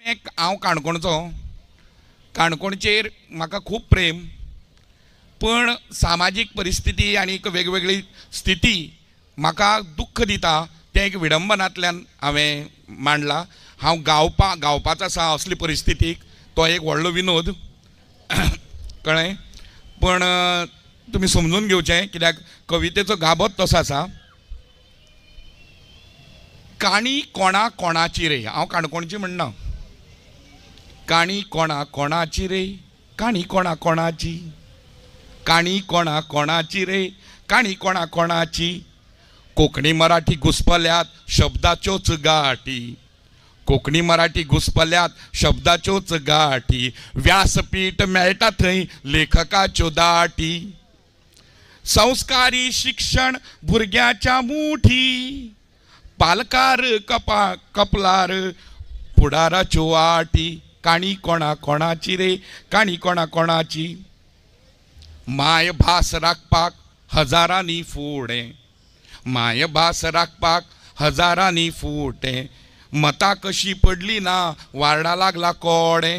एक हांव काणकोणचो, काणकोणचेर म्हाका खूब प्रेम, पण सामाजीक परिस्थिती आनी एक वेगवेगळी स्थिती म्हाका दुख्ख दिता तें एक विडंबनांतल्यान हांवें मांडलां. हांव गावपाचो आसा असली परिस्थितीक, तो एक व्हडलो विनोद कळ्ळें. पण तुमी समजून घेवचें, कित्याक कवितेचो गाबोच तसो आसा. काणी कोणा कोणाची रे, हांव काणकोणची म्हणना. काणी कोणा कोणाची रे, काणी कोणा कोणाची, काणी कोणा कोणाची रे, काणी कोणा कोणाची. कोंकणी मराठी घुसपल्यात शब्दाच्योच गाठी, कोंकणी मराठी घुसपल्यात शब्दाच्योच गाठी. व्यासपीठ मेळटा थंय लेखकाच्यो दाटी. संस्कारी शिक्षण भुरग्याच्या मुठी, पालकार कपलार फुडाराच्यो वाटी. काणी कोणा कोणाची रे, काणी कोणा कोणाची. माय भास राखपाक हजारांनी फुडें, माय भास राखपाक हजारांनी फुटें. मतां कशी पडली ना वार्डा लागला कोडे.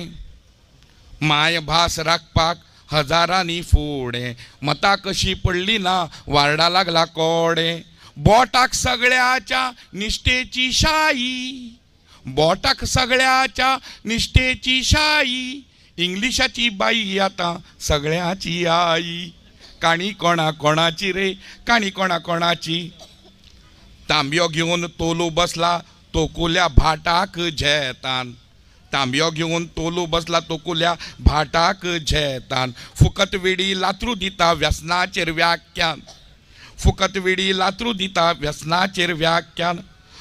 माय भास राखपाक हजारांनी फुडें, मतां कशी पडली ना वार्डा लागला कोडे. बोटाक सगळ्याच्या निश्ठेची शाई, बोटाक सगळ्याच्या निश्ठेची शाई. इंग्लिशाची बाई आता सगळ्याची आई. काणी कोणा कोणाची रे, काणी कोणा कोणाची. तांब्यो घेवन तोलू बसला तोकुल्या भाटाक झेतान, तांब्यो घेवन तोलू बसला तोकुल्या भाटाक झेतान. फुकट वेडी लातरू दिता व्यसनाचेर व्याख्यान, फुकट वेडी लातरू दिता व्यसनाचेर व्याख्यान.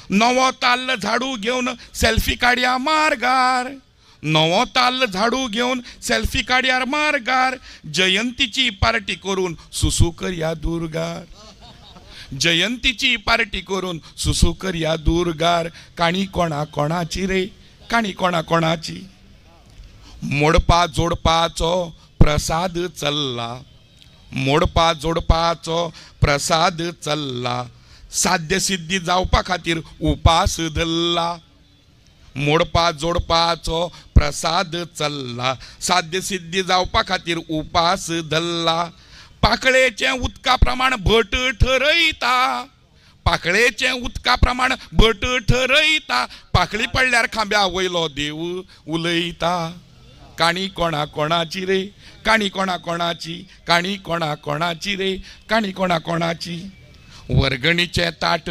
नवो ताल्ल झाडू घेवन सेल्फी काडया मार्गार, नवो ताल्ल झाडू घेवन सेल्फी काडयार मार्गार. जयंतीची पार्टी करून सुसू करया दुर्गार, जयंतीची पार्टी करून सुसू करया दुर्गार. काणी कोणा कोणाची रे, काणी कोणा कोणाची. मोडपा जोडपाचो प्रसाद चल्ला, मोडपा जोडपाचो प्रसाद चल्ला. साध्य सिद्धी जावपा खातीर उपास धरला, मोडपा जोडपाचो प्रसाद चल्ला. साध्य सिद्धी जावपा खातीर उपास धरला. पाकळेचें उदका प्रमाण भट ठरयता, पाकळेचें उदका प्रमाण भट ठरयता. पाकळी पडल्यार खांब्या वयलो देव उलयता. काणी कोणा कोणाची रे, काणी कोणा कोणाची, काणी कोणा कोणाची रे, काणी कोणा कोणाची. वर्गणीचें ताट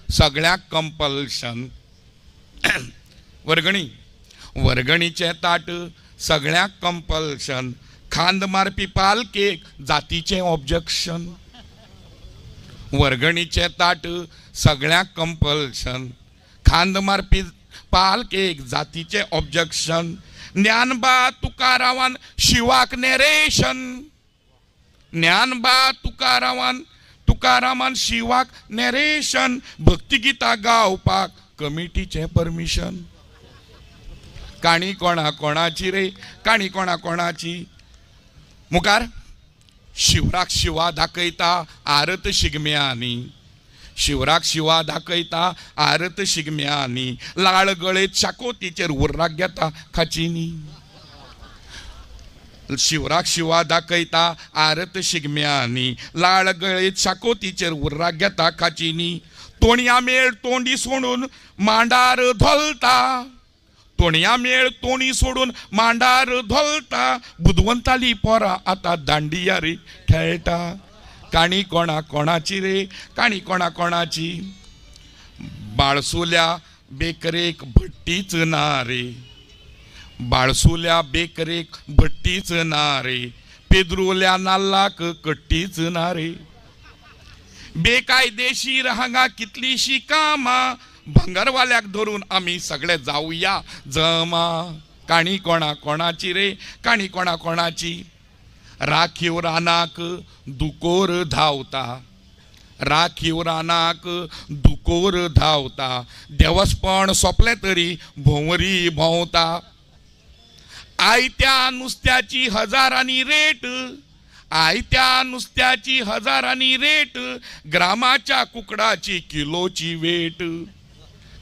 सगळ्यांक कंपल्शन, वर्गणी, वर्गणीचें ताट सगळ्यांक कंपल्शन. खांद मारपी पालकेक जातीचें ऑब्जेक्शन, वर्गणीचें ताट सगळ्यांक कंपल्शन. खांद मारपी पालकेक जातीचें ऑब्जेक्शन. ज्ञानबा तुकारामान शिवाक नेरेशन, ज्ञानबा तुकारामान शिवाक नेरेशन. भक्तिगितां गावपाक कमिटीचें परमिशन. काणी कोणा कोणाची रे, काणी कोणा कोणाची. मुखार शिवराक शिवा दाखयता आरत शिगम्यांनी, शिवराक शिवा दाखयता आरत शिगम्यांनी. लाळ गळेत शाकोतीचेर उर्राक घेता खाचीनी, शिवराक शिवा दाखयता आरत शिगम्यांनी. लाळ गळेत शाकोतीचेर उर्राक घेता खाचीनी. तोणया मेळ तोंडी सोडून मांडार धोलता, तोणया मेळ तोणी सोडून मांडार धोलता. बुदवंताली पोरां आतां दांडियारी खेळटा. काणी कोणा कोणाची रे, काणी कोणा कोणाची. बाळसुल्या बेकरेक भट्टीच ना रे, बाळसुल्या बेकरेक भट्टीच ना रे. पेद्रोल्या नाल्लाक कट्टीच ना रे. बेकायदेशीर हांगा कितलीशी कामां, भंगारवाल्याक धरून आमी सगळे जावया जमा. काणी कोणा कोणाची रे, काणी कोणा कोणाची. राखीव रानाक दुकोर धांवता, राखीव रानाक दुकोर धांवता. देवस्पण सोंपलें तरी भोंवरी भोंवता. आयत्या नुस्त्याची हजारांनी रेट, आयत्या नुस्त्याची हजारांनी रेट. ग्रामाच्या कुकडाची किलोची वेट.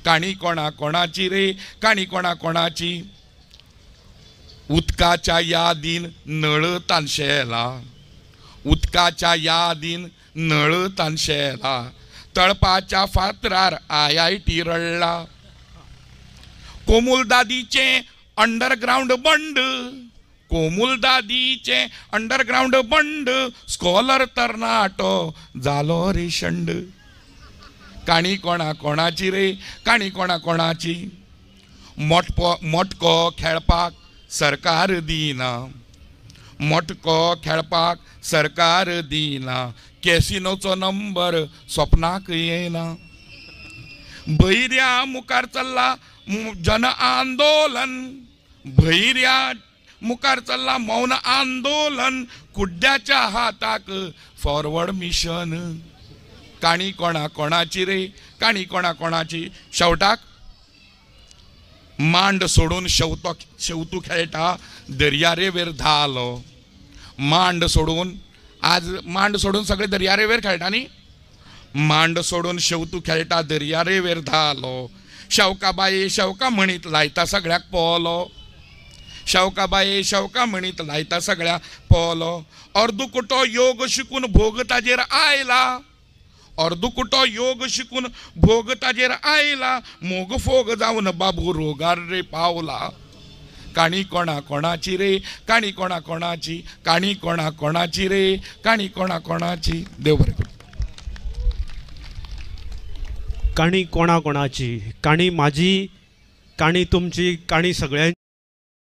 काणी कोणा कोणाची रे, काणी कोणा कोणाची. उदकाच्या यादीन नळ तानशेला, उदकाच्या यादीन नळ तानशेला, तळपाच्या फातरार IIT रडला, कोमुल दादीचे अंडरग्राउंड बंड, कोमुल दादीचे अंडरग्राउंड बंड, स्कॉलर तरणाटो जालो रे शंड. काणी कोणा कोणाची रे, काणी कोणा कोणाची. मोटको खेळपाक सरकार दिना, मोटको खेळपाक सरकार दिना, कॅसिनोचो नंबर स्वप्नाक येना. भैर्या मुखार चल्ला जन आंदोलन, भैर्या मुखार चल्ला मौन आंदोलन, कुड्ड्याच्या हाताक फॉरवर्ड मिशन. काणी कोणा कोणाची रे, काणी कोणा कोणाची. शेवटाक मांड सोडून शेवतू खेळटा दर्यारेवेर धालो, मांड सोडून आज मांड सोडून सगळे दर्यारेवेर खेळटा न्ही. मांड सोडून शेवतू खेळटा दर्यारेवेर धालो, शेवकाबाये शेवका म्हणीत लायता सगळ्याक पोलो, शेवकाबाये शेवका म्हणीत लायता सगळ्याक पोलो. अर्दुकुटो योग शिकून भोग ताजेर आयला, अर्दुकुटो योग शिकून भोग ताजेर आयला, मोग फोग जावन बाबू रोगार रे पावला. काणी कोणा कोणाची रे, काणी कोणा कोणाची, काणी कोणा कोणाची रे, काणी कोणा कोणाची. देव बरें करूं. काणी कोणा कोणाची, काणी माझी, काणी तुमची, काणी सगळ्यांची.